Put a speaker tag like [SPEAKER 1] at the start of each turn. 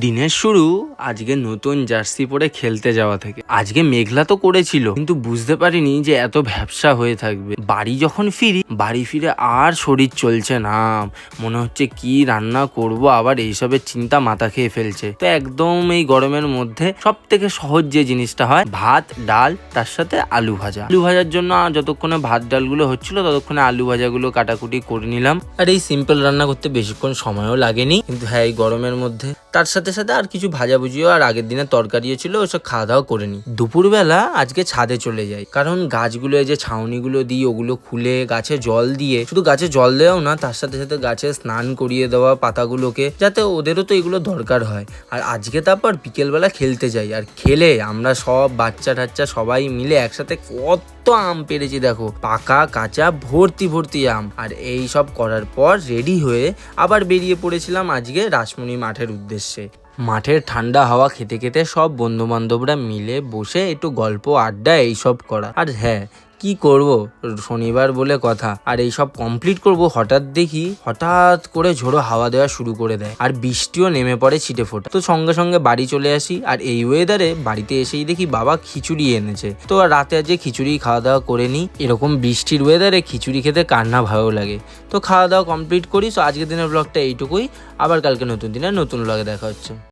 [SPEAKER 1] দিনের শুরু আজকে নতুন জার্সি পরে খেলতে যাওয়া থেকে। আজকে মেঘলা তো করেছিল, কিন্তু বুঝতে পারিনি যে এত ভ্যাপসা হয়ে থাকবে। বাড়ি যখন বাড়ি ফিরে আর শরীর চলছে না, মনে হচ্ছে কি রান্না করব, আবার এইসবের চিন্তা মাথা খেয়ে ফেলছে। তো একদম এই গরমের মধ্যে সব থেকে সহজ যে জিনিসটা হয়, ভাত ডাল তার সাথে আলু ভাজা। আলু ভাজার জন্য যতক্ষণে ভাত ডালগুলো হচ্ছিল ততক্ষণে আলু ভাজাগুলো কাটাকুটি করে নিলাম। আর এই সিম্পল রান্না করতে বেশিক্ষণ সময়ও লাগেনি, কিন্তু হ্যাঁ এই গরমের মধ্যে তার সাথে সাথে আর কিছু ভাজাভুজিও আর আগের দিনের তরকারিও ছিল, ওসব খাওয়া দাওয়া করে নি। দুপুরবেলা আজকে ছাদে চলে যাই, কারণ গাছগুলো যে ছাউনিগুলো দিই ওগুলো খুলে গাছে জল দিয়ে, শুধু গাছে জল দেওয়াও না, তার সাথে সাথে গাছে স্নান করিয়ে দেওয়া পাতাগুলোকে, যাতে ওদেরও তো এগুলো দরকার হয়। আর আজকে তারপর বিকেলবেলা খেলতে যাই, আর খেলে আমরা সব বাচ্চা টাচ্চা সবাই মিলে একসাথে কত আম পেরেছি দেখো, পাকা কাঁচা ভর্তি ভর্তি আম। আর এই সব করার পর রেডি হয়ে আবার বেরিয়ে পড়েছিলাম আজকে রাসমণি মাঠের উদ্দেশ্যে। মাঠের ঠান্ডা হাওয়া খেতে খেতে সব বন্ধু বান্ধবরা মিলে বসে একটু গল্প আড্ডা এইসব করা। আর হ্যাঁ কি করব, শনিবার বলে কথা, আর এইসব কমপ্লিট করব, হঠাৎ করে ঝোড়ো হাওয়া দেওয়া শুরু করে দেয়, আর বৃষ্টিও নেমে পড়ে ছিটে ফোটা। তো সঙ্গে সঙ্গে বাড়ি চলে আসি, আর এই ওয়েদারে বাড়িতে এসেই দেখি বাবা খিচুড়ি এনেছে। তো রাতে আজকে খিচুড়ি খাওয়া দাওয়া করে নিই। এরকম বৃষ্টির ওয়েদারে খিচুড়ি খেতে কার না ভালো লাগে। তো খাওয়া দাওয়া কমপ্লিট করি। তো আজকের দিনের ব্লগটা এইটুকুই, আবার কালকে নতুন দিনে নতুন ব্লগে দেখা হচ্ছে।